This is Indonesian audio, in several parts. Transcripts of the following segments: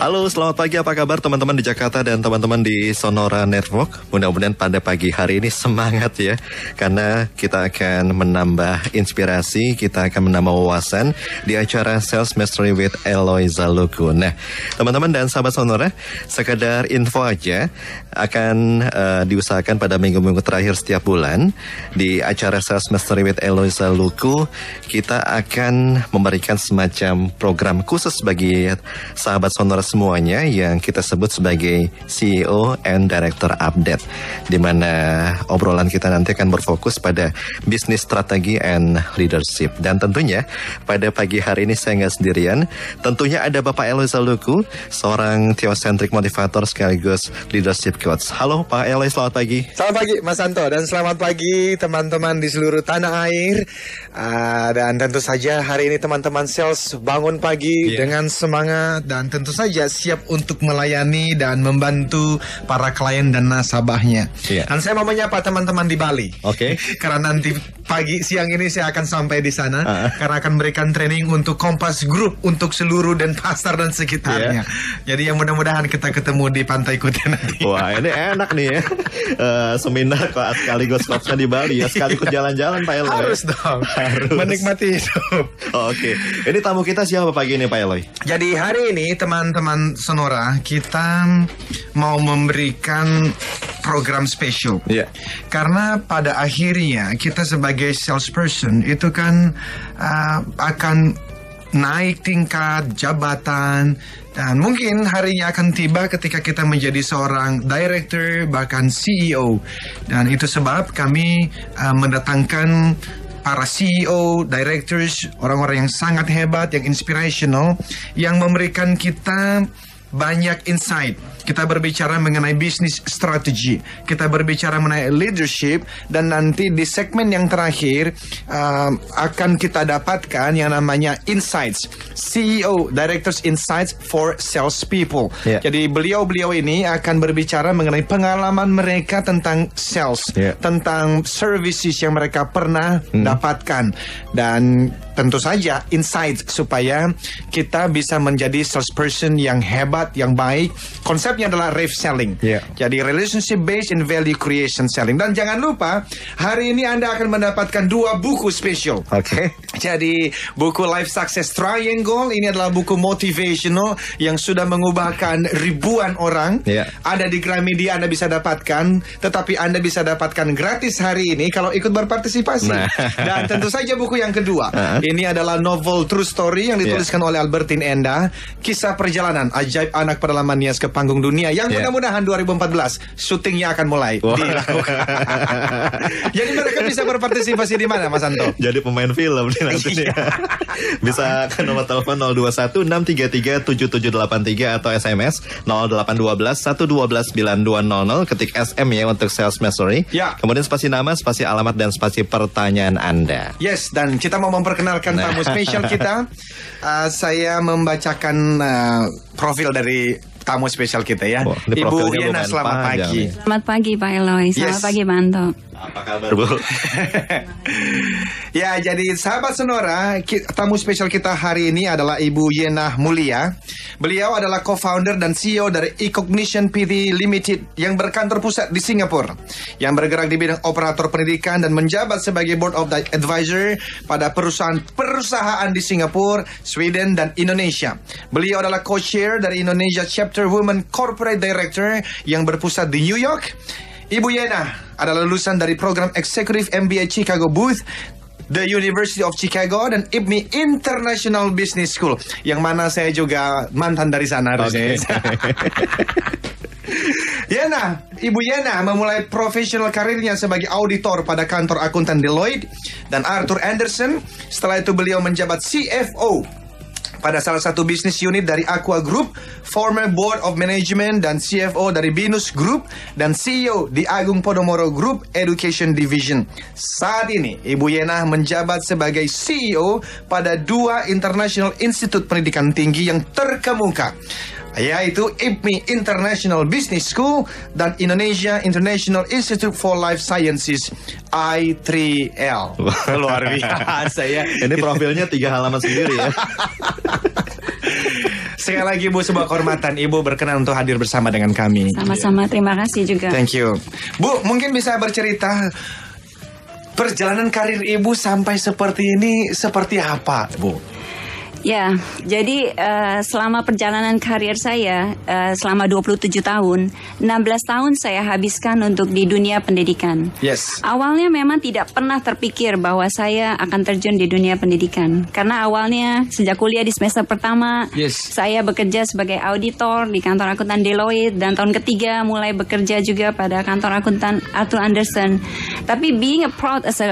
Halo, selamat pagi. Apa kabar teman-teman di Jakarta dan teman-teman di Sonora Network? Mudah-mudahan pada pagi hari ini semangat ya, karena kita akan menambah inspirasi, kita akan menambah wawasan di acara Sales Mastery with Eloisa Luku. Nah, teman-teman dan sahabat Sonora, sekedar info aja, akan diusahakan pada minggu-minggu terakhir setiap bulan di acara Sales Mastery with Eloisa Luku, kita akan memberikan semacam program khusus bagi sahabat Sonora semuanya yang kita sebut sebagai CEO and Director Update, di mana obrolan kita nanti akan berfokus pada bisnis strategi and leadership. Dan tentunya pada pagi hari ini saya nggak sendirian, tentunya ada Bapak Eloisa Luku, seorang theocentric motivator sekaligus leadership coach. Halo Pak Eloy, selamat pagi. Selamat pagi Mas Anto, dan selamat pagi teman-teman di seluruh tanah air. Dan tentu saja hari ini teman-teman sales bangun pagi dengan semangat dan tentu saja siap untuk melayani dan membantu para klien dan nasabahnya. Dan saya mau menyapa teman-teman di Bali. Karena nanti pagi siang ini saya akan sampai di sana karena akan memberikan training untuk Kompas Group untuk seluruh Denpasar dan sekitarnya. Jadi yang mudah-mudahan kita ketemu di Pantai Kuta nanti. Wah, ini enak nih ya. Seminar kok sekaligus kopsnya di Bali ya, sekaligus jalan-jalan Pak Eloy. Harus dong. Harus. Menikmati hidup. Ini tamu kita siapa pagi ini Pak Eloy? Jadi hari ini teman-teman Sonora, kita mau memberikan program spesial. Karena pada akhirnya kita sebagai salesperson itu kan akan naik tingkat jabatan, dan mungkin harinya akan tiba ketika kita menjadi seorang director, bahkan CEO. Dan itu sebab kami mendatangkan para CEO, directors, orang-orang yang sangat hebat, yang inspirational, yang memberikan kita banyak insight. Kita berbicara mengenai bisnis strategi, kita berbicara mengenai leadership, dan nanti di segmen yang terakhir akan kita dapatkan yang namanya insights, CEO Directors Insights for Salespeople. Jadi beliau-beliau ini akan berbicara mengenai pengalaman mereka tentang sales, tentang services yang mereka pernah dapatkan, dan tentu saja insights supaya kita bisa menjadi salesperson yang hebat, yang baik. Konsepnya adalah RAVE selling. Jadi relationship based and value creation selling. Dan jangan lupa, hari ini Anda akan mendapatkan 2 buku spesial. Jadi buku Life Success Triangle, ini adalah buku motivational yang sudah mengubahkan ribuan orang. Ada di Gramedia, Anda bisa dapatkan, tetapi Anda bisa dapatkan gratis hari ini kalau ikut berpartisipasi. Dan tentu saja buku yang kedua, ini adalah novel True Story yang dituliskan oleh Albertine Enda, kisah perjalanan ajaib anak pedalaman Nias ke panggung dunia, yang mudah-mudahan 2014 syutingnya akan mulai dilakukan. Jadi mereka bisa berpartisipasi di mana Mas Anto? Jadi pemain film nih nanti. Bisa ke nomor telepon 021-633-7783 atau SMS 0812-112-9200, ketik SM ya untuk Sales Mastery. Kemudian spasi nama, spasi alamat, dan spasi pertanyaan Anda. Dan kita mau memperkenalkan tamu spesial kita. Saya membacakan profil dari tamu spesial kita ya. Ibu Yena, selamat pagi. Selamat pagi Pak Eloy. Selamat pagi Pak Anto. Apa kabar Bu? Ya, jadi sahabat Sonora, tamu spesial kita hari ini adalah Ibu Yena Mulia. Beliau adalah co-founder dan CEO dari eCognition PT Limited yang berkantor pusat di Singapura, yang bergerak di bidang operator pendidikan dan menjabat sebagai board of advisor pada perusahaan di Singapura, Sweden, dan Indonesia. Beliau adalah co-chair dari Indonesia Chapter Women Corporate Director yang berpusat di New York. Ibu Yena adalah lulusan dari program Executive MBA Chicago Booth, The University of Chicago, dan IPMI International Business School, yang mana saya juga mantan dari sana. Ibu Yena memulai profesional karirnya sebagai auditor pada kantor akuntan Deloitte dan Arthur Andersen. Setelah itu beliau menjabat CFO pada salah satu bisnis unit dari Aqua Group, former Board of Management dan CFO dari Binus Group, dan CEO di Agung Podomoro Group Education Division. Saat ini, Ibu Yena menjabat sebagai CEO pada 2 International Institute Pendidikan Tinggi yang terkemuka, yaitu IPMI International Business School dan Indonesia International Institute for Life Sciences I3L. Luar biasa ya. Ini profilnya 3 halaman sendiri ya. Sekali lagi Bu, sebuah kehormatan Ibu berkenan untuk hadir bersama dengan kami. Sama-sama, terima kasih juga. Thank you. Bu, mungkin bisa bercerita perjalanan karir Ibu sampai seperti ini seperti apa, Bu? Ya, jadi selama perjalanan karir saya selama 27 tahun, 16 tahun saya habiskan untuk di dunia pendidikan. Yes. Awalnya memang tidak pernah terpikir bahwa saya akan terjun di dunia pendidikan. Karena awalnya sejak kuliah di semester pertama, saya bekerja sebagai auditor di kantor akuntan Deloitte, dan tahun ketiga mulai bekerja juga pada kantor akuntan Arthur Andersen. Tapi being a proud as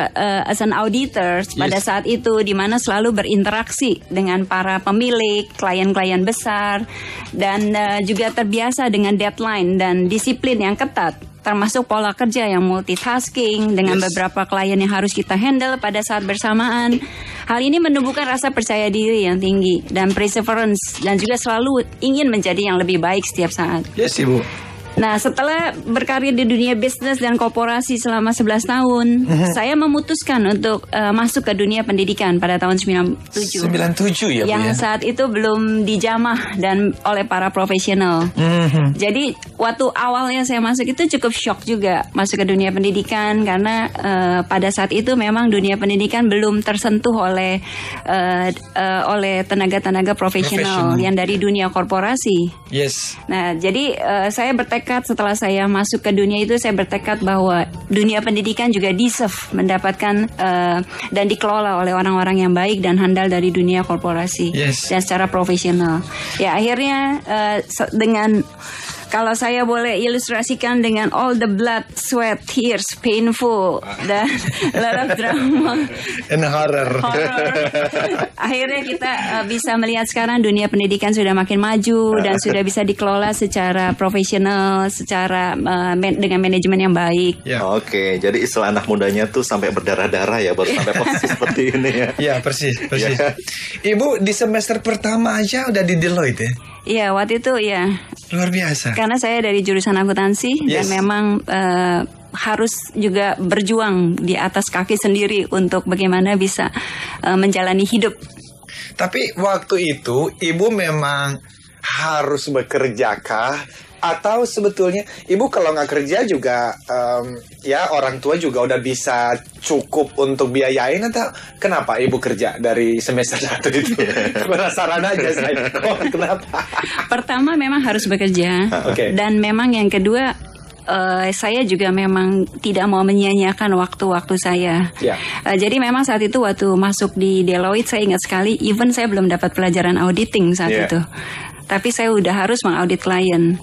an auditor pada saat itu, di mana selalu berinteraksi dengan para pemilik, klien-klien besar, dan juga terbiasa dengan deadline dan disiplin yang ketat, termasuk pola kerja yang multitasking dengan beberapa klien yang harus kita handle pada saat bersamaan. Hal ini menumbuhkan rasa percaya diri yang tinggi dan perseverance, dan juga selalu ingin menjadi yang lebih baik setiap saat. Yes, Ibu. Nah, setelah berkarir di dunia bisnis dan korporasi selama 11 tahun, saya memutuskan untuk masuk ke dunia pendidikan pada tahun 97. 97 ya, Bu, yang ya? saat itu belum dijamah dan oleh para profesional. Jadi, waktu awalnya saya masuk itu cukup shock juga masuk ke dunia pendidikan, karena pada saat itu memang dunia pendidikan belum tersentuh oleh tenaga-tenaga profesional yang dari dunia korporasi. Yes. Nah, jadi saya bertekad setelah saya masuk ke dunia itu, saya bertekad bahwa dunia pendidikan juga deserve mendapatkan dan dikelola oleh orang-orang yang baik dan handal dari dunia korporasi dan secara profesional. Ya, akhirnya dengan, kalau saya boleh ilustrasikan, dengan all the blood, sweat, tears, painful, dan lot of drama and horror. Akhirnya kita bisa melihat sekarang dunia pendidikan sudah makin maju dan sudah bisa dikelola secara profesional, secara dengan manajemen yang baik. Oke, jadi istilah anak mudanya tuh sampai berdarah-darah ya baru sampai posisi seperti ini ya. Iya, persis. Ibu di semester pertama aja udah di Deloitte ya? Iya, waktu itu ya. Luar biasa. Karena saya dari jurusan akuntansi dan memang harus juga berjuang di atas kaki sendiri untuk bagaimana bisa menjalani hidup. Tapi waktu itu Ibu memang harus bekerja kah? Atau sebetulnya Ibu kalau nggak kerja juga ya orang tua juga udah bisa cukup untuk biayain, atau kenapa Ibu kerja dari semester 1 itu? Penasaran aja saya. Kenapa? Pertama memang harus bekerja. Dan memang yang kedua, saya juga memang tidak mau menyia-nyiakan waktu-waktu saya. Jadi memang saat itu waktu masuk di Deloitte, saya ingat sekali, even saya belum dapat pelajaran auditing saat itu. Tapi saya udah harus mengaudit klien.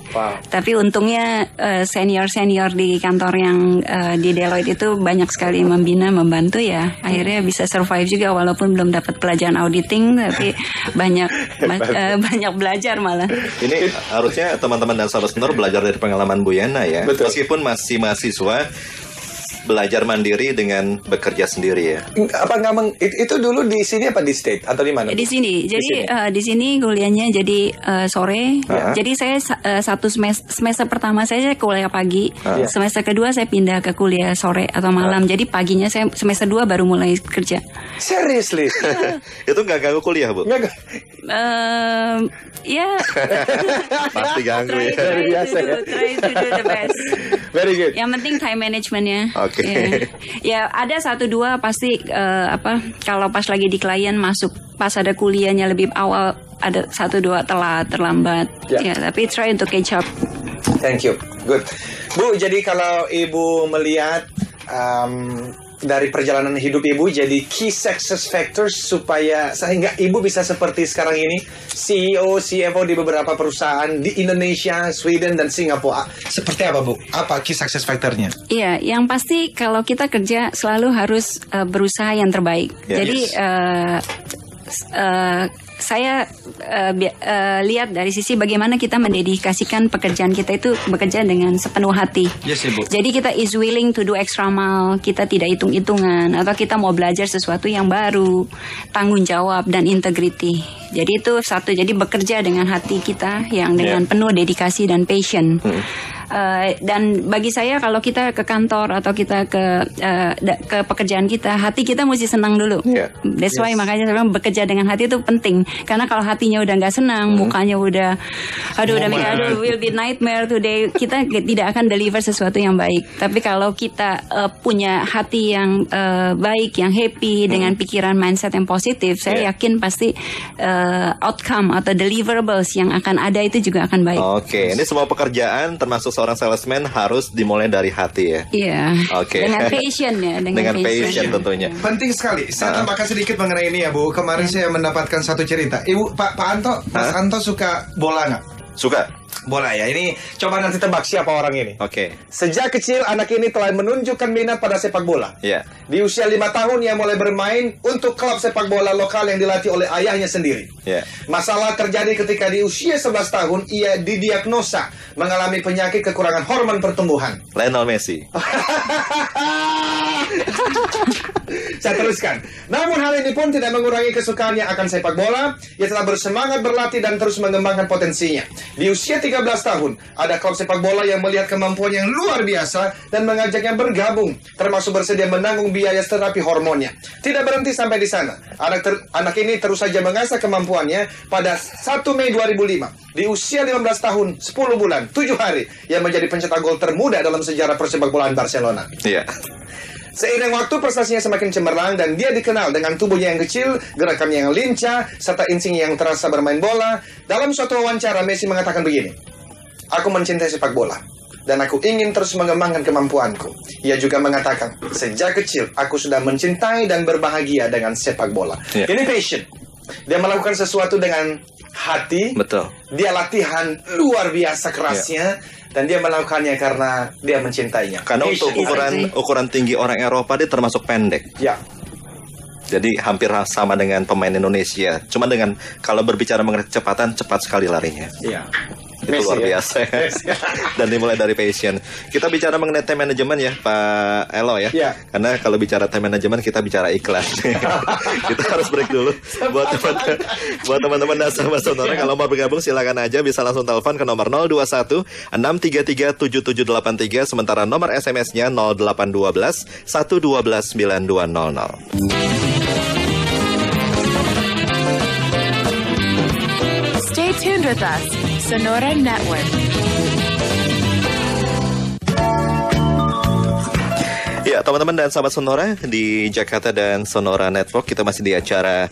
Tapi untungnya senior-senior di kantor yang di Deloitte itu banyak sekali membina, membantu ya. Akhirnya bisa survive juga walaupun belum dapat pelajaran auditing, tapi banyak belajar malah. Ini harusnya teman-teman dan sahabat senior belajar dari pengalaman Bu Yana ya. Meskipun masih mahasiswa, belajar mandiri dengan bekerja sendiri ya. Itu dulu di sini apa di state atau di mana? Di sini. Jadi di sini kuliahnya jadi sore. Jadi saya satu semester pertama saya kuliah pagi. Semester kedua saya pindah ke kuliah sore atau malam. Jadi paginya saya semester 2 baru mulai kerja. Seriously? Itu nggak ganggu kuliah, Bu? Ya. Pasti ganggu ya. Try to do the best. Very good. Yang penting time managementnya. Oke. Ya ada 1-2 pasti kalau pas lagi di klien masuk pas ada kuliahnya lebih awal, ada 1-2 terlambat. Ya, tapi try untuk catch up. Thank you. Good. Bu, jadi kalau Ibu melihat dari perjalanan hidup Ibu, jadi key success factors sehingga Ibu bisa seperti sekarang ini, CEO, CFO di beberapa perusahaan di Indonesia, Sweden, dan Singapura. Seperti apa, Bu? Apa key success factornya? Iya, yang pasti kalau kita kerja selalu harus berusaha yang terbaik. Jadi saya lihat dari sisi bagaimana kita mendedikasikan pekerjaan kita itu bekerja dengan sepenuh hati. Jadi kita is willing to do extra mile, kita tidak hitung-hitungan, atau kita mau belajar sesuatu yang baru, tanggung jawab dan integrity. Jadi itu satu, jadi bekerja dengan hati kita yang dengan penuh dedikasi dan passion. Dan bagi saya kalau kita ke kantor atau kita ke pekerjaan kita, hati kita mesti senang dulu. That's why makanya saya bilang bekerja dengan hati itu penting. Karena kalau hatinya udah nggak senang, mukanya udah will be nightmare today, kita tidak akan deliver sesuatu yang baik. Tapi kalau kita punya hati yang baik, yang happy, dengan pikiran mindset yang positif, saya yakin pasti outcome atau deliverables yang akan ada itu juga akan baik. Oke, ini semua pekerjaan termasuk seorang salesman harus dimulai dari hati ya. Iya. Oke. Dengan passion ya, dengan passion tentunya. Penting sekali. Saya tambahkan sedikit mengenai ini ya Bu. Kemarin saya mendapatkan satu cerita. Ibu, Pak Anto, Mas Anto suka bola nggak? Suka. Bola ya. Ini coba nanti tebak siapa orang ini. Oke. Sejak kecil anak ini telah menunjukkan minat pada sepak bola. Iya. Di usia 5 tahun ia mulai bermain untuk klub sepak bola lokal yang dilatih oleh ayahnya sendiri. Iya. Masalah terjadi ketika di usia 11 tahun ia didiagnosa mengalami penyakit kekurangan hormon pertumbuhan. Lionel Messi. Saya teruskan. Namun hal ini pun tidak mengurangi kesukaannya akan sepak bola. Ia telah bersemangat berlatih dan terus mengembangkan potensinya. Di usia 13 tahun, ada klub sepak bola yang melihat kemampuan yang luar biasa dan mengajaknya bergabung, termasuk bersedia menanggung biaya terapi hormonnya. Tidak berhenti sampai di sana. Anak ini terus saja mengasah kemampuannya. Pada 1 Mei 2005, di usia 15 tahun, 10 bulan, 7 hari, ia menjadi pencetak gol termuda dalam sejarah persepak bolaan Barcelona. Iya. Seiring waktu prestasinya semakin cemerlang dan dia dikenal dengan tubuhnya yang kecil, gerakannya yang lincah, serta instingnya yang terasa bermain bola. Dalam suatu wawancara, Messi mengatakan begini, "Aku mencintai sepak bola dan aku ingin terus mengembangkan kemampuanku." Ia juga mengatakan, "Sejak kecil aku sudah mencintai dan berbahagia dengan sepak bola." Ini passion. Dia melakukan sesuatu dengan hati. Betul. Dia latihan luar biasa kerasnya. Dan dia melakukannya karena dia mencintainya. Karena untuk ukuran tinggi orang Eropa dia termasuk pendek. Ya. Jadi hampir sama dengan pemain Indonesia. Cuma dengan kalau berbicara mengenai kecepatan, cepat sekali larinya. Iya. Itu luar biasa. Dan dimulai dari passion. Kita bicara mengenai time management ya, Pak Elo ya. Karena kalau bicara time management kita bicara iklan. Kita harus break dulu. Buat teman-teman dan sahabat Sonora, kalau mau bergabung silakan aja, bisa langsung telepon ke nomor 021 633 7783. Sementara nomor SMS-nya 0812 112 9200. Stay tuned with us, Sonora Network. Ya, teman-teman dan sahabat Sonora di Jakarta dan Sonora Network, kita masih di acara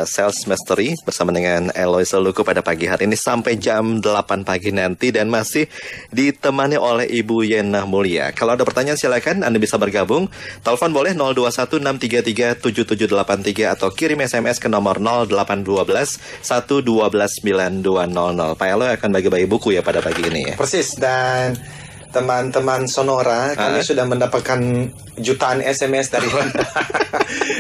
Sales Mastery bersama dengan Eloisa Luku pada pagi hari ini sampai jam 8 pagi nanti, dan masih ditemani oleh Ibu Yena Mulia. Kalau ada pertanyaan silakan Anda bisa bergabung. Telepon boleh 021 633 7783 atau kirim SMS ke nomor 0812 112 9200. Pak Elo akan bagi-bagi buku ya pada pagi ini ya. Persis, dan teman-teman Sonora, kami sudah mendapatkan jutaan SMS dari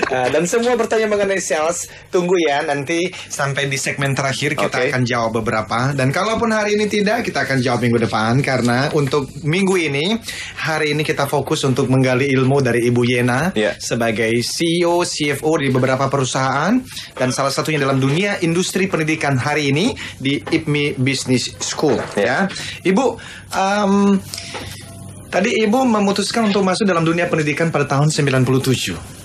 dan semua bertanya mengenai sales. Tunggu ya, nanti sampai di segmen terakhir kita akan jawab beberapa. Dan kalaupun hari ini tidak, kita akan jawab minggu depan. Karena untuk minggu ini, hari ini kita fokus untuk menggali ilmu dari Ibu Yena sebagai CEO, CFO di beberapa perusahaan, dan salah satunya dalam dunia industri pendidikan hari ini di IPMI Business School. Ya, Ibu, tadi Ibu memutuskan untuk masuk dalam dunia pendidikan pada tahun 97.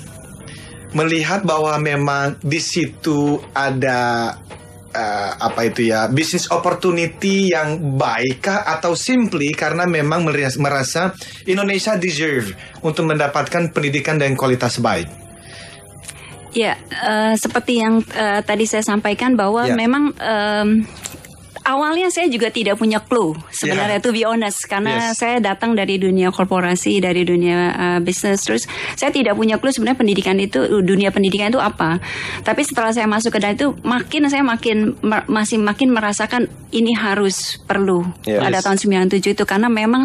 Melihat bahwa memang di situ ada business opportunity yang baik kah, atau simply karena memang merasa Indonesia deserve untuk mendapatkan pendidikan dengan kualitas baik? Ya, seperti yang tadi saya sampaikan bahwa memang awalnya saya juga tidak punya clue sebenarnya, to be honest, karena saya datang dari dunia korporasi, dari dunia bisnis, terus saya tidak punya clue sebenarnya dunia pendidikan itu apa. Tapi setelah saya masuk ke dalam itu, saya makin merasakan ini harus perlu pada tahun 97 itu, karena memang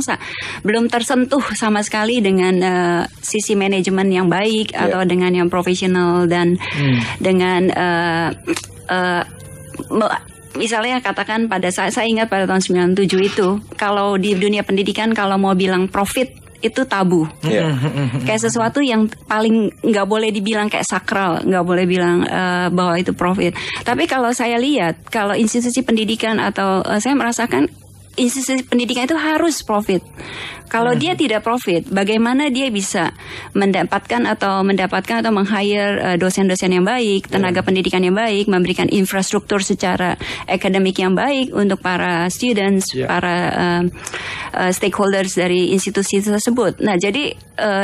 belum tersentuh sama sekali dengan sisi manajemen yang baik atau dengan yang profesional dan dengan misalnya katakan pada saya ingat pada tahun 97 itu, kalau di dunia pendidikan kalau mau bilang profit itu tabu. Kayak sesuatu yang paling nggak boleh dibilang kayak sakral, nggak boleh bilang bahwa itu profit. Tapi kalau saya lihat, kalau institusi pendidikan atau saya merasakan institusi pendidikan itu harus profit. Kalau dia tidak profit, bagaimana dia bisa mendapatkan atau meng-hire dosen-dosen yang baik, tenaga pendidikan yang baik, memberikan infrastruktur secara akademik yang baik untuk para students, para stakeholders dari institusi tersebut. Nah, jadi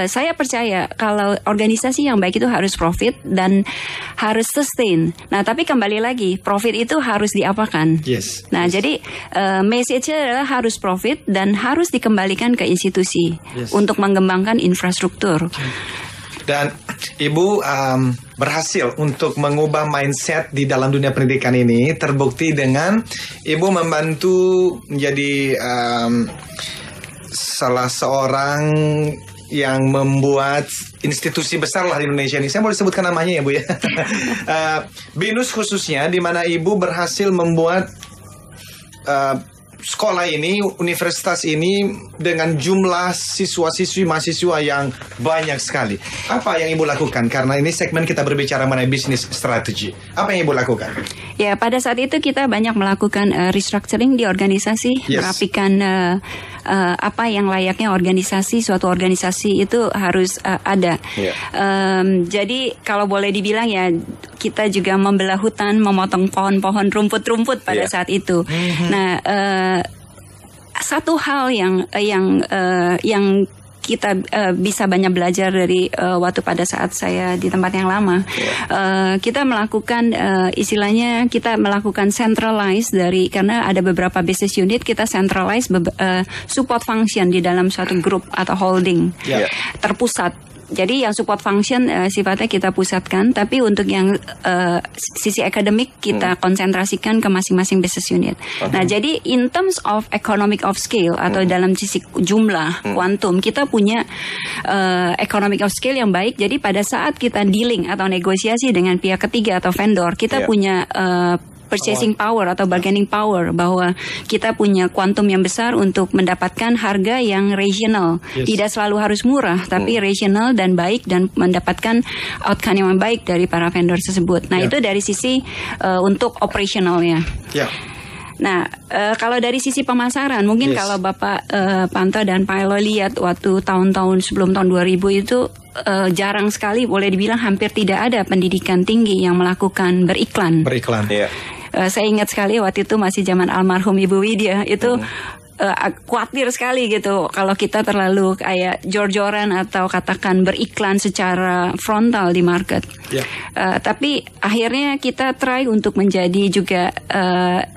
saya percaya kalau organisasi yang baik itu harus profit dan harus sustain. Nah, tapi kembali lagi, profit itu harus diapakan? Nah, jadi message-nya adalah harus profit dan harus dikembalikan ke institusi untuk mengembangkan infrastruktur. Dan Ibu berhasil untuk mengubah mindset di dalam dunia pendidikan ini, terbukti dengan Ibu membantu menjadi salah seorang yang membuat institusi besar lah di Indonesia ini. Saya boleh sebutkan namanya ya Bu ya. BINUS khususnya, di mana Ibu berhasil membuat sekolah ini, universitas ini dengan jumlah siswa-siswi mahasiswa yang banyak sekali. Apa yang Ibu lakukan? Karena ini segmen kita berbicara mengenai bisnis strategi. Apa yang Ibu lakukan? Ya, pada saat itu kita banyak melakukan restructuring di organisasi, merapikan apa yang layaknya suatu organisasi itu harus ada. Jadi kalau boleh dibilang ya, kita juga membelah hutan, memotong pohon-pohon, rumput-rumput pada saat itu. Nah, satu hal yang kita bisa banyak belajar dari waktu pada saat saya di tempat yang lama, kita melakukan istilahnya kita melakukan centralize karena ada beberapa business unit, kita centralize support function di dalam suatu grup atau holding terpusat. Jadi yang support function sifatnya kita pusatkan, tapi untuk yang sisi akademik kita konsentrasikan ke masing-masing business unit. Nah, jadi in terms of economic of scale atau dalam sisi jumlah kuantum, kita punya economic of scale yang baik. Jadi pada saat kita dealing atau negosiasi dengan pihak ketiga atau vendor, kita punya purchasing power atau bargaining power, bahwa kita punya kuantum yang besar untuk mendapatkan harga yang regional. Tidak selalu harus murah, tapi regional dan baik, dan mendapatkan outcome yang baik dari para vendor tersebut. Nah, itu dari sisi untuk operationalnya. Nah, kalau dari sisi pemasaran, mungkin kalau Bapak Panto dan Pak Elo lihat waktu tahun-tahun sebelum tahun 2000 itu jarang sekali, boleh dibilang hampir tidak ada pendidikan tinggi yang melakukan beriklan. Saya ingat sekali waktu itu masih zaman almarhum Ibu Widya, itu khawatir sekali gitu kalau kita terlalu kayak jor-joran atau katakan beriklan secara frontal di market. Tapi akhirnya kita try untuk menjadi juga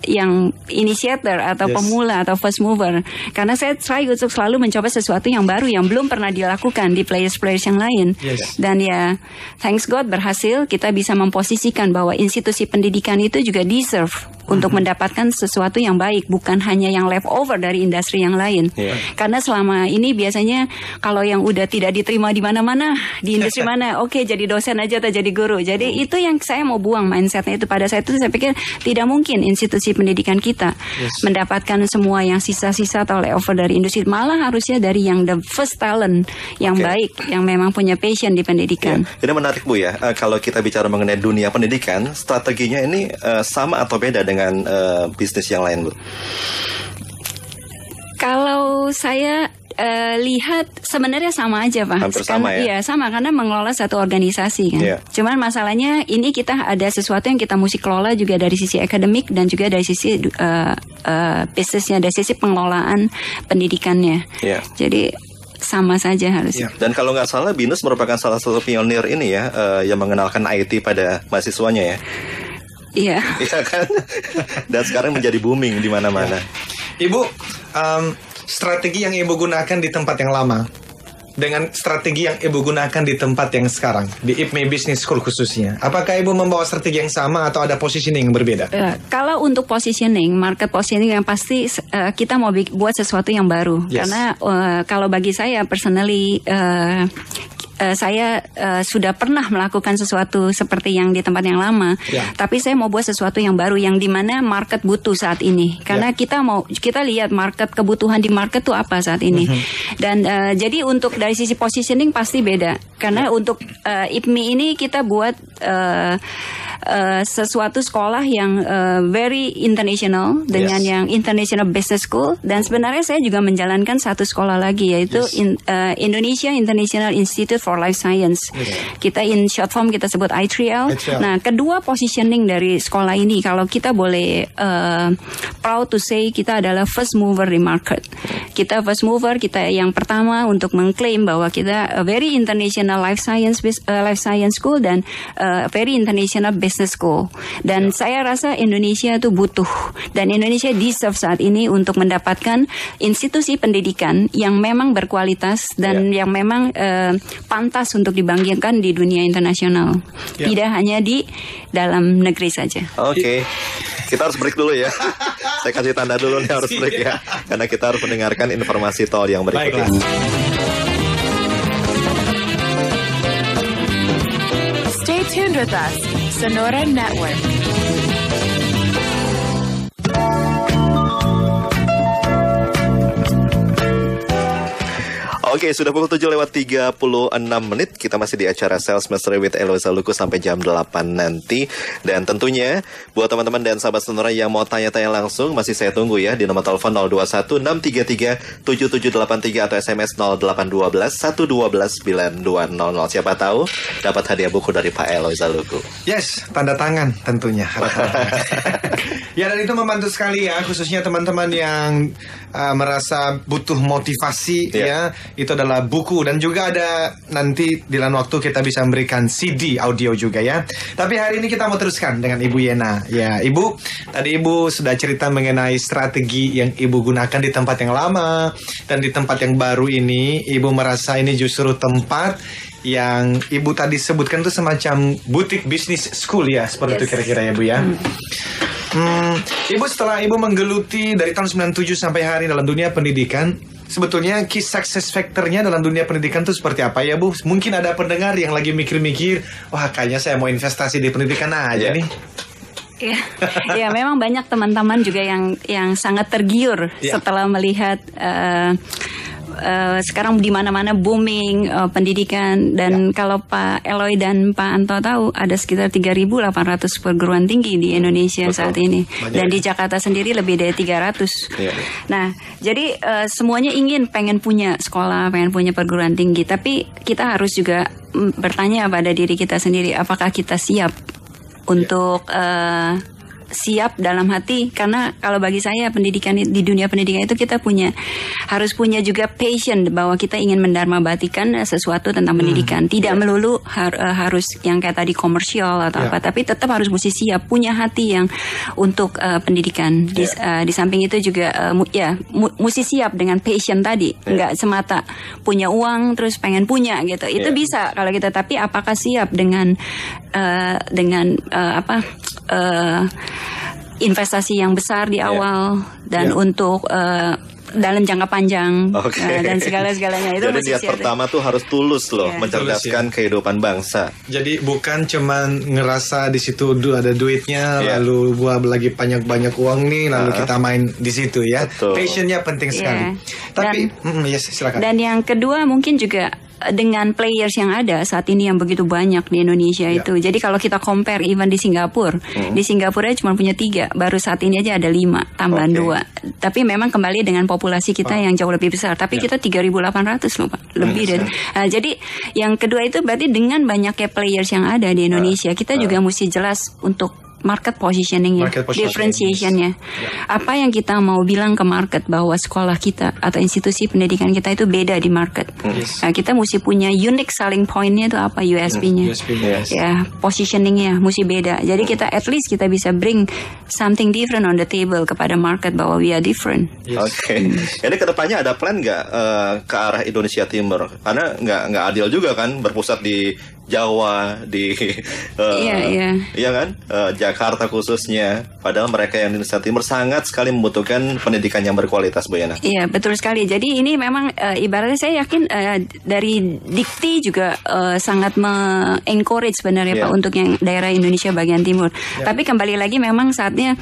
yang initiator atau pemula atau first mover, karena saya try untuk selalu mencoba sesuatu yang baru yang belum pernah dilakukan di players-players yang lain. Dan ya, thanks God berhasil, kita bisa memposisikan bahwa institusi pendidikan itu juga deserve untuk mendapatkan sesuatu yang baik, bukan hanya yang leftover dari industri yang lain. Karena selama ini biasanya kalau yang udah tidak diterima di mana-mana, di industri mana, oke, jadi dosen aja atau jadi guru. Jadi itu yang saya mau buang mindsetnya itu. Pada saat itu saya pikir tidak mungkin institusi pendidikan kita mendapatkan semua yang sisa-sisa atau leftover dari industri. Malah harusnya dari yang the first talent yang baik, yang memang punya passion di pendidikan. Ini menarik Bu ya, kalau kita bicara mengenai dunia pendidikan, strateginya ini sama atau beda dengan bisnis yang lain Bu? Kalau saya lihat sebenarnya sama aja Pak. Hampir sama ya? Iya sama, karena mengelola satu organisasi kan. Cuman masalahnya ini kita ada sesuatu yang kita mesti kelola juga dari sisi akademik dan juga dari sisi bisnisnya, dari sisi pengelolaan pendidikannya. Jadi sama saja harusnya. Dan kalau nggak salah, BINUS merupakan salah satu pionir ini ya, yang mengenalkan IT pada mahasiswanya ya. Iya kan? Dan sekarang menjadi booming di mana-mana. Ibu, strategi yang Ibu gunakan di tempat yang lama dengan strategi yang Ibu gunakan di tempat yang sekarang, di IPME Business School khususnya, apakah Ibu membawa strategi yang sama atau ada positioning yang berbeda? Kalau untuk positioning, market positioning yang pasti kita mau buat sesuatu yang baru. Karena kalau bagi saya personally, saya sudah pernah melakukan sesuatu seperti yang di tempat yang lama, tapi saya mau buat sesuatu yang baru yang dimana market butuh saat ini. Karena kita lihat market, kebutuhan di market tuh apa saat ini. Dan jadi untuk dari sisi positioning pasti beda. Karena untuk IPME ini kita buat sesuatu sekolah yang very international dengan yang International Business School, dan sebenarnya saya juga menjalankan satu sekolah lagi yaitu Indonesia International Institute for Life Science. Kita in short form kita sebut I3L. Nah, kedua positioning dari sekolah ini kalau kita boleh proud to say kita adalah first mover di market. Kita first mover, kita yang pertama untuk mengklaim bahwa kita very international life science school dan very international business school. Dan saya rasa Indonesia itu butuh, dan Indonesia deserve saat ini untuk mendapatkan institusi pendidikan yang memang berkualitas dan yang memang pantas untuk dibangkitkan di dunia internasional. Tidak hanya di dalam negeri saja. Oke. Kita harus break dulu ya. Saya kasih tanda dulu nih harus break ya. Karena kita harus mendengarkan informasi tol yang berikut ini. Stay tuned with us, Sonora Network. Oke, sudah pukul 7:36. Kita masih di acara Sales Mastery with Eloisa Luku sampai jam 8 nanti. Dan tentunya buat teman-teman dan sahabat Sonora yang mau tanya-tanya langsung, masih saya tunggu ya di nomor telepon 021-633-7783 atau SMS 0812-112-9200. Siapa tahu dapat hadiah buku dari Pak Eloisa Luku. Yes, tanda tangan tentunya. Ya, dan itu membantu sekali ya, khususnya teman-teman yang merasa butuh motivasi ya. Itu adalah buku, dan juga ada nanti di lain waktu kita bisa memberikan CD audio juga ya. Tapi hari ini kita mau teruskan dengan Ibu Yena. Ya, Ibu, tadi Ibu sudah cerita mengenai strategi yang Ibu gunakan di tempat yang lama dan di tempat yang baru ini. Ibu merasa ini justru tempat yang Ibu tadi sebutkan itu semacam butik bisnis school ya, seperti itu kira-kira ya Bu ya. Ibu, setelah Ibu menggeluti dari tahun 97 sampai hari dalam dunia pendidikan, sebetulnya key success factor-nya dalam dunia pendidikan itu seperti apa ya Bu? Mungkin ada pendengar yang lagi mikir-mikir, wah kayaknya saya mau investasi di pendidikan aja nih. Ya, memang banyak teman-teman juga yang sangat tergiur setelah melihat sekarang di mana-mana booming pendidikan, dan kalau Pak Eloy dan Pak Anto tahu ada sekitar 3.800 perguruan tinggi di Indonesia saat ini. Dan di Jakarta sendiri lebih dari 300. Nah, jadi semuanya pengen punya sekolah, pengen punya perguruan tinggi, tapi kita harus juga bertanya pada diri kita sendiri, apakah kita siap untuk siap dalam hati, karena kalau bagi saya pendidikan di dunia pendidikan itu kita harus punya juga passion bahwa kita ingin mendharmabatikan sesuatu tentang pendidikan, tidak melulu harus yang kayak tadi komersial atau apa, tapi tetap harus mesti siap punya hati yang untuk pendidikan. Di samping itu juga mesti siap dengan passion tadi, nggak semata punya uang terus pengen punya gitu, itu bisa kalau kita, tapi apakah siap dengan investasi yang besar di awal dan untuk dalam jangka panjang dan segala-galanya itu. Jadi niat pertama tuh harus tulus loh, mencerdaskan kehidupan bangsa. Jadi bukan cuman ngerasa di situ ada duitnya, lalu gua lagi banyak uang nih, lalu kita main di situ ya. Passionnya penting sekali. Tapi silakan. Dan yang kedua mungkin juga dengan players yang ada saat ini yang begitu banyak di Indonesia itu. Jadi kalau kita compare even di Singapura, di Singapura cuma punya 3, baru saat ini aja ada 5, tambahan 2. Tapi memang kembali dengan populasi kita yang jauh lebih besar. Tapi kita 3.800 loh Pak, lebih dari. Jadi yang kedua itu berarti dengan banyaknya players yang ada di Indonesia, kita juga mesti jelas untuk market positioning-nya, differentiation-nya. Apa yang kita mau bilang ke market bahwa sekolah kita atau institusi pendidikan kita itu beda di market. Nah, kita mesti punya unique selling point-nya itu apa, USP-nya. Ya, positioning-nya mesti beda. Jadi kita at least kita bisa bring something different on the table kepada market bahwa we are different. Ini kedepannya ada plan nggak ke arah Indonesia Timur? Karena nggak adil juga kan berpusat di Jawa, di iya kan, Jakarta khususnya. Padahal mereka yang di Indonesia Timur sangat sekali membutuhkan pendidikan yang berkualitas, Bu Yana. Iya, betul sekali. Jadi ini memang ibaratnya saya yakin dari Dikti juga sangat me-encourage sebenarnya Pak untuk yang daerah Indonesia bagian timur. Tapi kembali lagi memang saatnya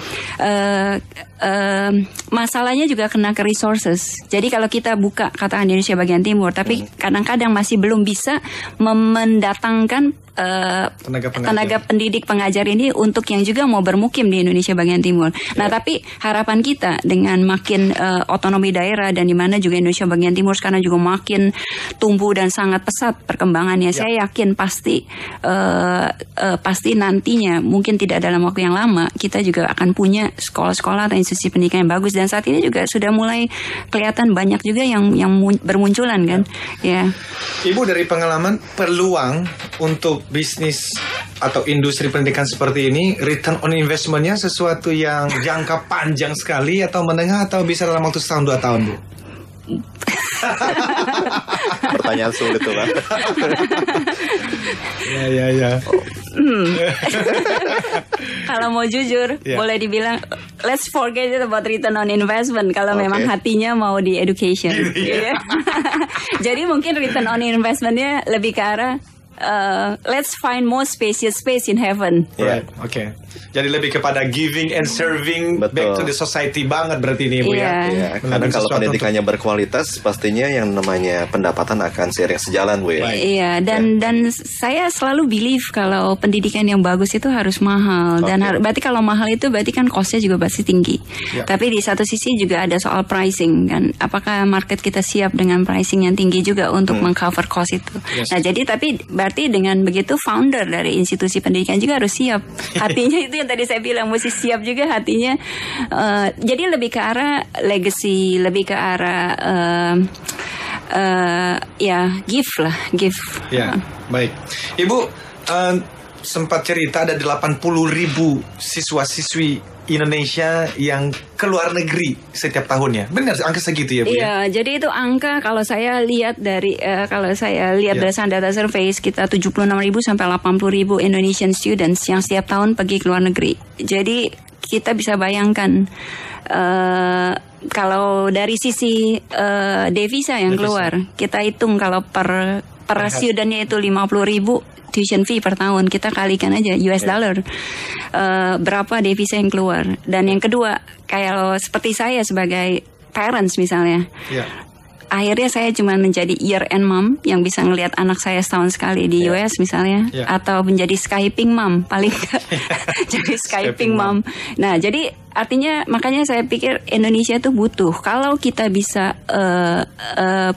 masalahnya juga kena ke resources. Jadi kalau kita buka katakan Indonesia bagian timur, tapi kadang-kadang masih belum bisa mendatangkan tenaga pendidik pengajar ini untuk yang juga mau bermukim di Indonesia bagian timur. Nah, tapi harapan kita dengan makin otonomi daerah dan di mana juga Indonesia bagian timur sekarang juga makin tumbuh dan sangat pesat perkembangannya. Saya yakin pasti nantinya mungkin tidak dalam waktu yang lama kita juga akan punya sekolah-sekolah atau institusi pendidikan yang bagus, dan saat ini juga sudah mulai kelihatan banyak juga yang bermunculan kan. Ya. Ibu dari pengalaman peluang untuk bisnis atau industri pendidikan seperti ini, return on investment-nya sesuatu yang jangka panjang sekali atau menengah atau bisa dalam waktu 1-2 tahun, Bu? Pertanyaan sulit tuh, Pak. Ya. Kalau mau jujur, boleh dibilang let's forget it about return on investment kalau memang hatinya mau di education. Jadi mungkin return on investment-nya lebih ke arah let's find more spacious space in heaven. Right. Oke. Jadi lebih kepada giving and serving back to the society banget berarti ini, Bu, ya. Karena kalau pendidikannya berkualitas, pastinya yang namanya pendapatan akan seiring sejalan, Bu, ya. Iya, dan saya selalu believe kalau pendidikan yang bagus itu harus mahal, dan berarti kalau mahal itu berarti kan cost-nya juga pasti tinggi. Tapi di satu sisi juga ada soal pricing kan. Apakah market kita siap dengan pricing yang tinggi juga untuk mengcover cost itu? Nah, jadi tapi berarti dengan begitu founder dari institusi pendidikan juga harus siap. Hatinya itu yang tadi saya bilang mesti siap juga hatinya. Jadi lebih ke arah legacy, lebih ke arah give. Ya, baik. Ibu sempat cerita ada 80.000 siswa-siswi Indonesia yang keluar negeri setiap tahunnya. Benar angka segitu ya, Bu? Iya, jadi itu angka kalau saya lihat dari berdasarkan data survei sekitar 76.000 sampai 80.000 Indonesian students yang setiap tahun pergi ke luar negeri. Jadi kita bisa bayangkan kalau dari sisi devisa yang keluar, kita hitung kalau per studentnya itu 50.000 tuition fee per tahun, kita kalikan aja US dollar berapa devisa yang keluar. Dan yang kedua, kayak seperti saya sebagai parents misalnya, akhirnya saya cuma menjadi year end mom yang bisa ngelihat anak saya setahun sekali di US misalnya, atau menjadi Skyping mom paling jadi Skyping mom. Nah, jadi artinya makanya saya pikir Indonesia tuh butuh kalau kita bisa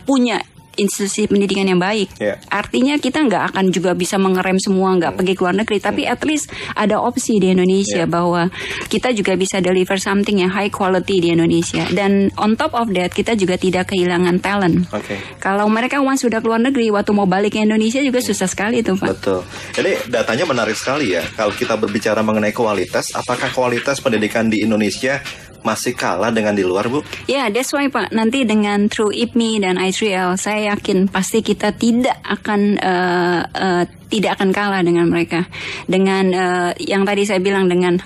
punya institusi pendidikan yang baik. Artinya kita nggak akan juga bisa mengerem semua, nggak pergi ke luar negeri, tapi at least ada opsi di Indonesia bahwa kita juga bisa deliver something yang high quality di Indonesia. Dan on top of that, kita juga tidak kehilangan talent. Kalau mereka once sudah ke luar negeri, waktu mau balik ke Indonesia juga susah sekali tuh, Pak. Betul. Jadi datanya menarik sekali ya. Kalau kita berbicara mengenai kualitas, apakah kualitas pendidikan di Indonesia masih kalah dengan di luar, Bu? Ya, that's why, Pak. Nanti dengan through IPMI dan I3L, saya yakin pasti kita tidak akan kalah dengan mereka. Dengan yang tadi saya bilang dengan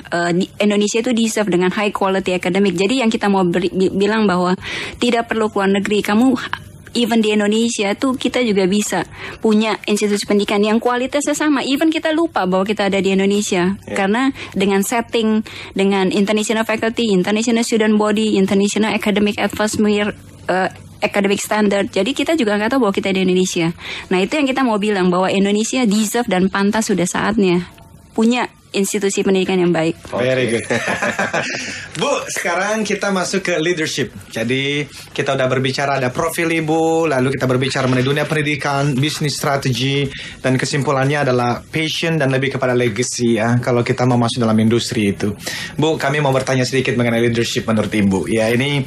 Indonesia itu deserve dengan high quality academic. Jadi yang kita mau bilang bahwa tidak perlu keluar negeri. Kamu even di Indonesia tuh kita juga bisa punya institusi pendidikan yang kualitasnya sama. Even kita lupa bahwa kita ada di Indonesia. Karena dengan setting, dengan international faculty, international student body, international academic atmosphere, academic standard. Jadi kita juga nggak tahu bahwa kita di Indonesia. Nah, itu yang kita mau bilang bahwa Indonesia deserve dan pantas sudah saatnya punya institusi pendidikan yang baik. Very good. Bu, sekarang kita masuk ke leadership. Jadi kita udah berbicara ada profil Ibu, lalu kita berbicara mengenai dunia pendidikan, bisnis strategi, dan kesimpulannya adalah passion dan lebih kepada legacy ya. Kalau kita mau masuk dalam industri itu, Bu, kami mau bertanya sedikit mengenai leadership menurut Ibu. Ya, ini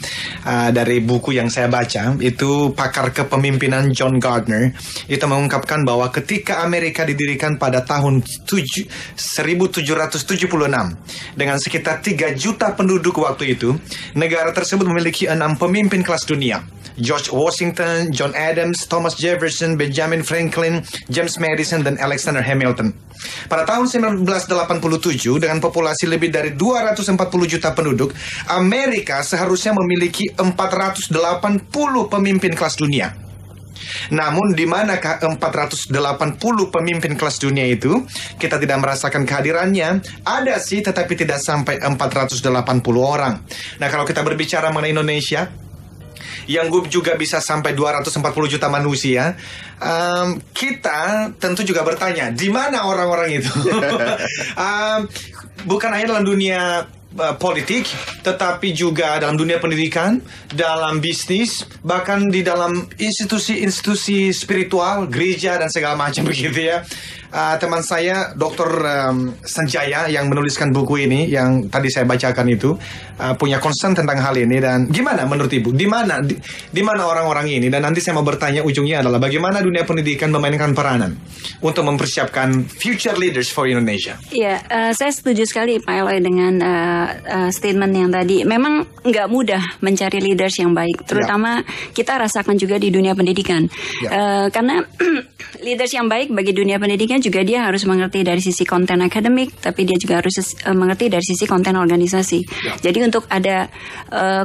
dari buku yang saya baca, itu pakar kepemimpinan John Gardner itu mengungkapkan bahwa ketika Amerika didirikan pada tahun 1776 dengan sekitar 3 juta penduduk waktu itu, negara tersebut memiliki 6 pemimpin kelas dunia. George Washington, John Adams, Thomas Jefferson, Benjamin Franklin, James Madison, dan Alexander Hamilton. Pada tahun 1987, dengan populasi lebih dari 240 juta penduduk, Amerika seharusnya memiliki 480 pemimpin kelas dunia. Namun di manakah 480 pemimpin kelas dunia itu? Kita tidak merasakan kehadirannya. Ada sih, tetapi tidak sampai 480 orang. Nah, kalau kita berbicara mengenai Indonesia, yang juga bisa sampai 240 juta manusia, kita tentu juga bertanya, di mana orang-orang itu? Bukan hanya dalam dunia politik, tetapi juga dalam dunia pendidikan, dalam bisnis, bahkan di dalam institusi-institusi spiritual, gereja dan segala macam begitu ya. Teman saya Dr. Sanjaya yang menuliskan buku ini yang tadi saya bacakan itu punya concern tentang hal ini. Dan gimana menurut Ibu? Di mana orang-orang ini? Dan nanti saya mau bertanya ujungnya adalah bagaimana dunia pendidikan memainkan peranan untuk mempersiapkan future leaders for Indonesia. Iya, saya setuju sekali Pak Eloy dengan statement yang tadi. Memang nggak mudah mencari leaders yang baik, terutama kita rasakan juga di dunia pendidikan. Karena leaders yang baik bagi dunia pendidikan juga dia harus mengerti dari sisi konten akademik, tapi dia juga harus mengerti dari sisi konten organisasi. Jadi untuk ada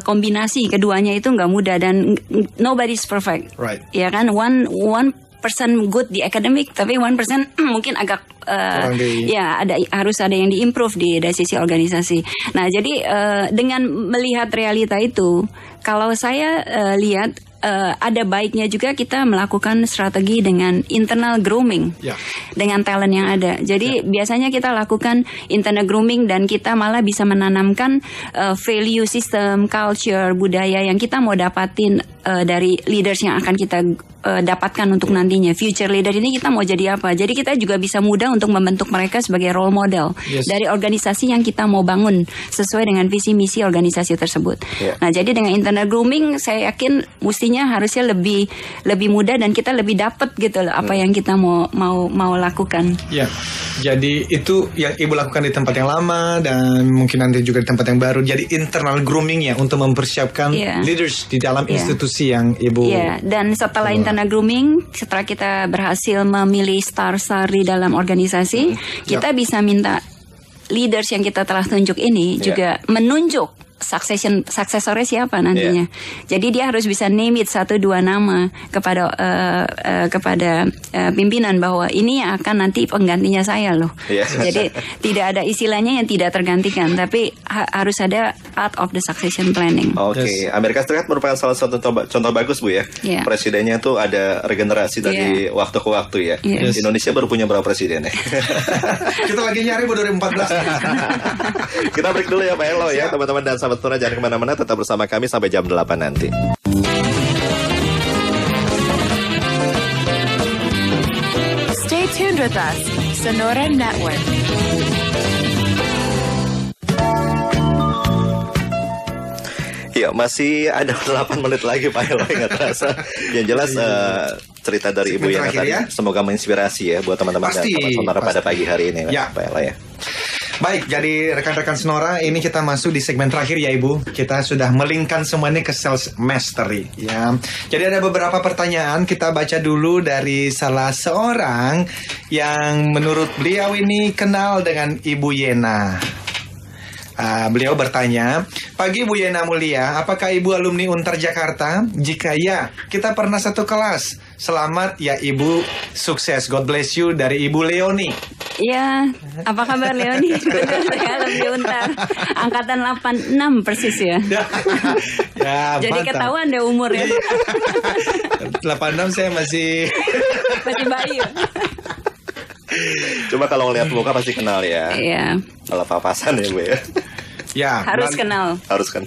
kombinasi keduanya itu nggak mudah dan nobody's perfect. Ya kan, one person good di akademik, tapi 1% mungkin agak harus ada yang diimprove dari sisi organisasi. Nah, jadi dengan melihat realita itu, kalau saya lihat ada baiknya juga kita melakukan strategi dengan internal grooming dengan talent yang ada. Jadi biasanya kita lakukan internal grooming dan kita malah bisa menanamkan value system, culture, budaya yang kita mau dapatin dari leaders yang akan kita dapatkan untuk nantinya. Future leader ini kita mau jadi apa? Jadi kita juga bisa mudah untuk membentuk mereka sebagai role model dari organisasi yang kita mau bangun sesuai dengan visi misi organisasi tersebut. Nah, jadi dengan internal grooming saya yakin harusnya lebih mudah dan kita lebih dapat gitu loh apa yang kita mau lakukan. Ya. Jadi itu yang Ibu lakukan di tempat yang lama dan mungkin nanti juga di tempat yang baru. Jadi internal grooming ya untuk mempersiapkan leaders di dalam institusi yang Ibu. Dan setelah internal grooming, setelah kita berhasil memilih star-star di dalam organisasi, kita bisa minta leaders yang kita telah tunjuk ini juga menunjuk suksesornya siapa nantinya. Jadi dia harus bisa name it 1-2 nama kepada pimpinan bahwa ini yang akan nanti penggantinya saya loh. Jadi tidak ada istilahnya yang tidak tergantikan, tapi harus ada part of the succession planning. Amerika Serikat merupakan salah satu contoh bagus Bu ya. Presidennya tuh ada regenerasi dari waktu ke waktu ya. Indonesia baru punya berapa presiden ya? Kita lagi nyari 2014. Kita break dulu ya Pak Elo ya, teman-teman dan sahabat Sonora, jangan kemana-mana, tetap bersama kami sampai jam 8 nanti. Stay tuned with us, Sonora Network. Ya, masih ada 8 menit lagi Pak Elo, nggak terasa. Yang jelas cerita dari Ibu yang tadi semoga menginspirasi ya buat teman-teman dan sahabat Sonora pada pagi hari ini Pak Elo ya. Baik, jadi rekan-rekan Sonora, ini kita masuk di segmen terakhir ya Ibu. Kita sudah melingkan semuanya ke sales mastery ya. Jadi ada beberapa pertanyaan, kita baca dulu dari salah seorang yang menurut beliau ini kenal dengan Ibu Yena. Beliau bertanya, pagi Bu Yena Mulia, apakah Ibu alumni Untar Jakarta? Jika ya, kita pernah satu kelas. Selamat ya Ibu, sukses, God bless you, dari Ibu Leoni. Iya, apa kabar Leoni? Saya alumni Untar, angkatan 86 persis ya. Jadi mantap. Ketahuan deh umur ya. 86 saya masih bayi. Coba kalau ngeliat muka pasti kenal ya. Iya. Kalau papasan ya Bu ya. Harus kenal. Harus kan.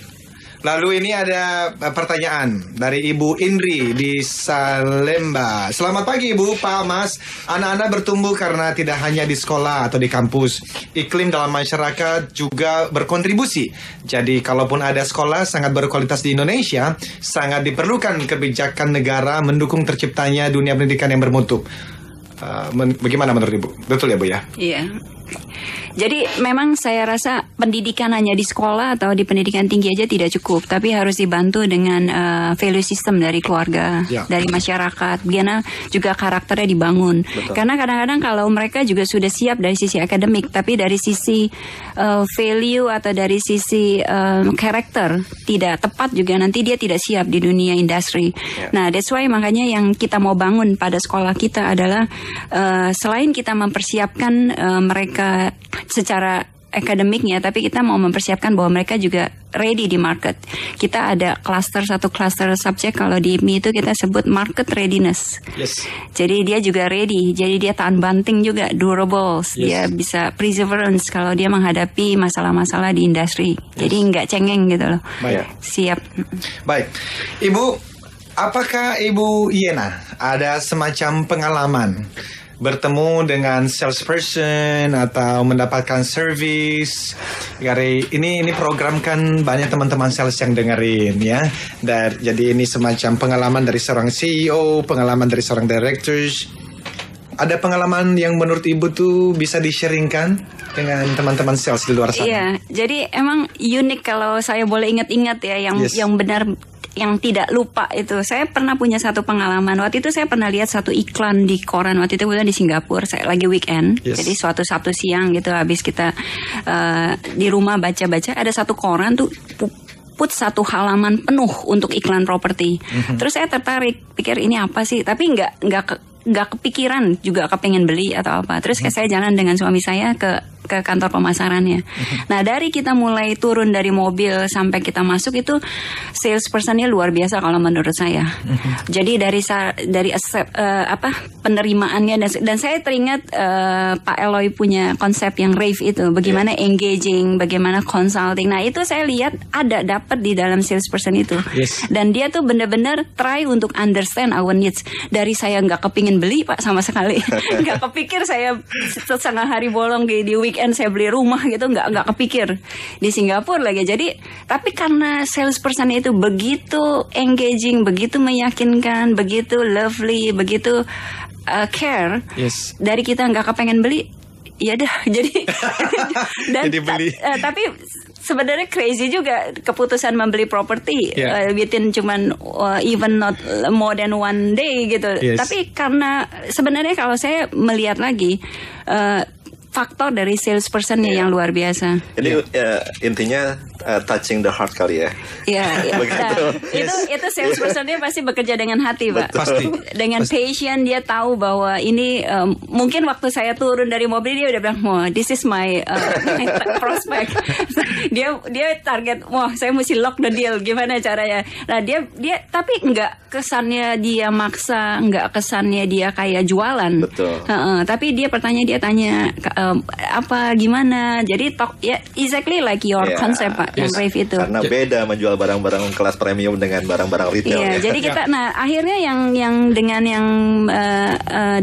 Lalu ini ada pertanyaan dari Ibu Indri di Salemba. Selamat pagi Ibu, Pak, Mas. Anak-anak bertumbuh karena tidak hanya di sekolah atau di kampus. Iklim dalam masyarakat juga berkontribusi. Jadi kalaupun ada sekolah sangat berkualitas di Indonesia, sangat diperlukan kebijakan negara mendukung terciptanya dunia pendidikan yang bermutu. Bagaimana menurut Ibu? Betul ya Bu ya? Iya. Jadi memang saya rasa pendidikan hanya di sekolah atau di pendidikan tinggi aja tidak cukup, tapi harus dibantu dengan value system dari keluarga, dari masyarakat, bagaimana juga karakternya dibangun. Betul. Karena kadang-kadang kalau mereka juga sudah siap dari sisi akademik, tapi dari sisi value atau dari sisi karakter tidak tepat juga, nanti dia tidak siap di dunia industri. Nah, that's why makanya yang kita mau bangun pada sekolah kita adalah selain kita mempersiapkan mereka secara akademiknya, tapi kita mau mempersiapkan bahwa mereka juga ready di market. Kita ada satu cluster subjek, kalau di IPMI itu kita sebut market readiness. Yes. Jadi dia juga ready, jadi dia tahan banting juga, durable, dia bisa perseverance kalau dia menghadapi masalah-masalah di industri. Jadi nggak cengeng gitu loh. Baik. Siap. Baik, Ibu, apakah Ibu Yena ada semacam pengalaman bertemu dengan salesperson atau mendapatkan service? Ini program kan banyak teman-teman sales yang dengerin ya. Dan jadi ini semacam pengalaman dari seorang CEO, pengalaman dari seorang directors. Ada pengalaman yang menurut Ibu tuh bisa di-sharingkan dengan teman-teman sales di luar sana? Iya, jadi emang unik kalau saya boleh ingat-ingat ya yang benar, yang tidak lupa itu. Saya pernah punya satu pengalaman. Waktu itu saya pernah lihat satu iklan di koran. Waktu itu kebetulan di Singapura. Saya lagi weekend. Jadi suatu Sabtu siang gitu, habis kita di rumah baca-baca, ada satu koran tuh put satu halaman penuh untuk iklan properti. Terus saya tertarik, pikir ini apa sih? Tapi nggak kepikiran juga kepengen beli atau apa. Terus saya jalan dengan suami saya ke kantor pemasarannya. Nah, dari kita mulai turun dari mobil sampai kita masuk itu salespersonnya luar biasa kalau menurut saya. Jadi dari penerimaannya, dan saya teringat Pak Eloy punya konsep yang rave itu, bagaimana engaging, bagaimana consulting. Nah, itu saya lihat dapat di dalam salesperson itu. Dan dia tuh benar-benar try untuk understand our needs. Dari saya nggak kepingin beli Pak sama sekali, nggak kepikir saya setengah hari bolong di weekend saya beli rumah gitu, nggak kepikir di Singapura lagi. Jadi tapi karena salesperson itu begitu engaging, begitu meyakinkan, begitu lovely, begitu care, dari kita nggak kepengen beli, ya dah jadi dan jadi beli. Tapi sebenarnya crazy juga keputusan membeli properti within cuman even not more than one day gitu. Tapi karena sebenarnya kalau saya melihat lagi faktor dari salespersonnya yang luar biasa. Jadi intinya touching the heart kali ya. Iya. Itu salespersonnya pasti bekerja dengan hati, Pak. Pasti. Dengan passion, dia tahu bahwa ini mungkin waktu saya turun dari mobil dia udah bilang, "Wah, this is my prospect." dia target, "Wah, saya mesti lock the deal, gimana caranya?" Nah, dia tapi enggak kesannya dia maksa, enggak kesannya dia kayak jualan. Betul. Tapi dia tanya apa gimana. Jadi exactly like your concept Pak, yang rave itu. Karena beda menjual barang-barang kelas premium dengan barang-barang retail. Jadi kita akhirnya yang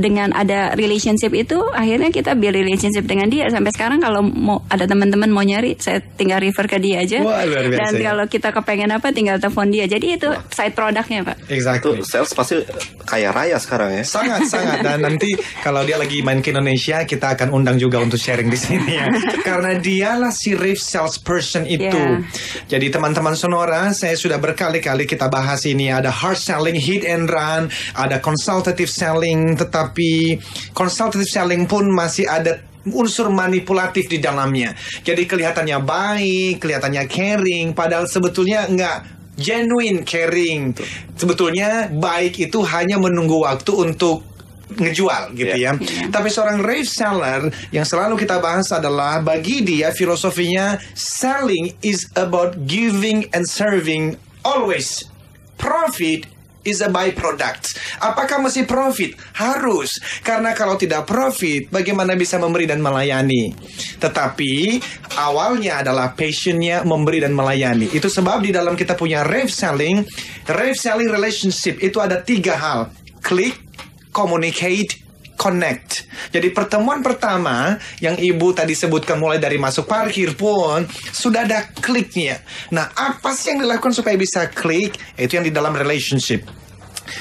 dengan ada relationship itu, akhirnya kita build relationship dengan dia sampai sekarang. Kalau mau ada teman-teman mau nyari, saya tinggal refer ke dia aja. Wah, luar biasa. Dan kalau kita kepengen apa, tinggal telepon dia. Jadi itu side produknya Pak. Exactly. Itu sales pasti kaya raya sekarang ya. Sangat. Dan nanti kalau dia lagi main ke Indonesia, kita akan undang juga untuk sharing di sini ya. Karena dialah si rave salesperson itu. Jadi teman-teman Sonora, saya sudah berkali-kali kita bahas ini. Ada hard selling, hit and run, ada consultative selling, tetapi consultative selling pun masih ada unsur manipulatif di dalamnya. Jadi kelihatannya baik, kelihatannya caring, padahal sebetulnya enggak genuine caring. Sebetulnya baik itu hanya menunggu waktu untuk ngejual gitu ya. Tapi seorang rave seller yang selalu kita bahas adalah, bagi dia filosofinya selling is about giving and serving always. Profit is a byproduct. Apakah mesti profit? Harus. Karena kalau tidak profit, bagaimana bisa memberi dan melayani? Tetapi awalnya adalah passionnya memberi dan melayani. Itu sebab di dalam kita punya rave selling relationship itu ada 3 hal. Click, communicate, connect. Jadi pertemuan pertama yang Ibu tadi sebutkan mulai dari masuk parkir pun sudah ada kliknya. Nah, apa sih yang dilakukan supaya bisa klik? Itu yang di dalam relationship.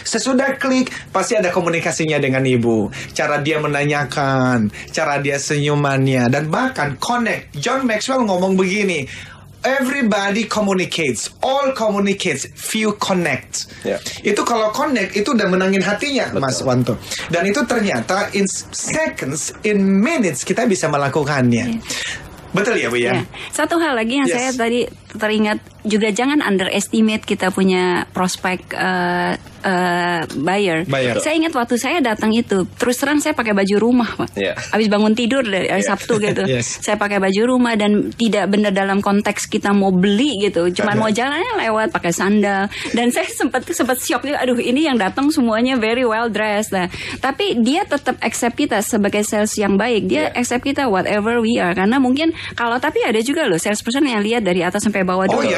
Sesudah klik, pasti ada komunikasinya dengan Ibu. Cara dia menanyakan, cara dia senyumannya, dan bahkan connect. John Maxwell ngomong begini, everybody communicates, all communicates, few connect. Itu kalau connect itu udah menangin hatinya. Betul. Mas Wanto. Dan itu ternyata in seconds, in minutes kita bisa melakukannya. Betul ya Bu ya? Satu hal lagi yang saya tadi teringat juga, jangan underestimate kita punya prospek buyer. Saya ingat waktu saya datang itu, terus terang saya pakai baju rumah, Pak. Habis bangun tidur dari Sabtu gitu, saya pakai baju rumah dan tidak benar dalam konteks kita mau beli gitu, cuman mau jalannya lewat pakai sandal. Dan saya sempat shock juga, aduh ini yang datang semuanya very well dressed. Nah, tapi dia tetap accept kita sebagai sales yang baik. Dia accept kita whatever we are. Karena mungkin tapi ada juga loh salesperson yang lihat dari atas sampai bawah dulu.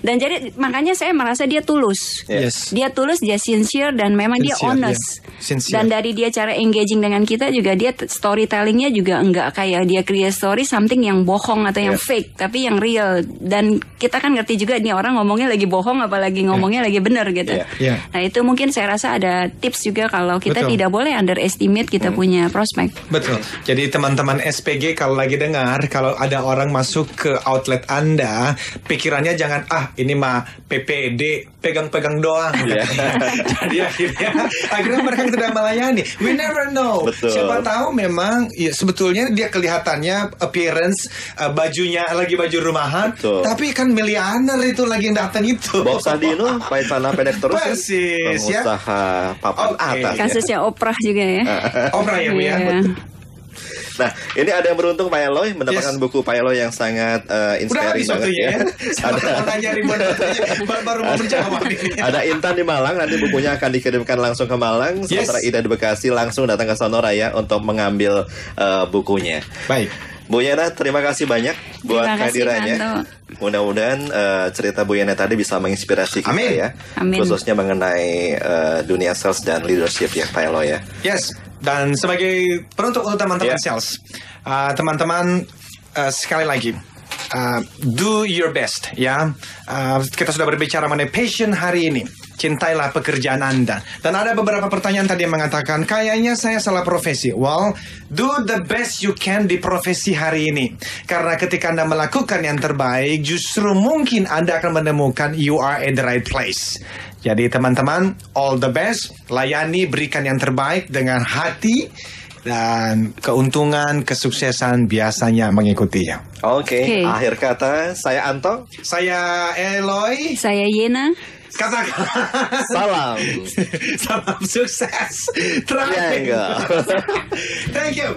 Dan jadi makanya saya merasa dia tulus. Dia tulus, dia sincere, dan memang dia honest. Dan dari dia cara engaging dengan kita juga, dia storytellingnya juga enggak kayak dia create story something yang bohong atau yang fake, tapi yang real. Dan kita kan ngerti juga nih orang ngomongnya lagi bohong apalagi ngomongnya lagi benar gitu. Nah itu mungkin saya rasa ada tips juga kalau kita tidak boleh underestimate kita punya prospek. Betul. Jadi teman-teman SPG kalau lagi dengar, kalau ada orang masuk ke outlet Anda, pikirannya jangan ini mah PPD pegang-pegang doang. Jadi akhirnya mereka tidak melayani. We never know. Siapa tahu memang sebetulnya dia kelihatannya appearance bajunya lagi baju rumahan, tapi kan milianer itu lagi yang datang itu. Bob Sadino pakai celana pendek terus. Persis ya. Pengusaha papan atas. Kasusnya Oprah juga ya. Oprah ya Bu ya. Nah, ini ada yang beruntung Pak Eloy mendapatkan buku Pak Eloy yang sangat inspiring banget ya. Ada Intan di Malang, nanti bukunya akan dikirimkan langsung ke Malang. Sementara Ida di Bekasi langsung datang ke Sonora ya untuk mengambil bukunya. Baik. Bu Yana, terima kasih banyak buat kehadirannya. Mudah-mudahan cerita Bu Yana tadi bisa menginspirasi kita ya. Khususnya mengenai dunia sales dan leadership ya Pak Eloy ya. Yes. Dan sebagai penutup untuk teman-teman sales, teman-teman sekali lagi, do your best ya. Kita sudah berbicara mengenai passion hari ini. Cintailah pekerjaan Anda. Dan ada beberapa pertanyaan tadi yang mengatakan, kayaknya saya salah profesi. Well, do the best you can di profesi hari ini. Karena ketika Anda melakukan yang terbaik, justru mungkin Anda akan menemukan you are at the right place. Jadi teman-teman, all the best. Layani, berikan yang terbaik dengan hati. Dan keuntungan, kesuksesan biasanya mengikutinya. Oke. Akhir kata, saya Anto. Saya Eloy. Saya Yena. Katakan salam sukses. Thank you.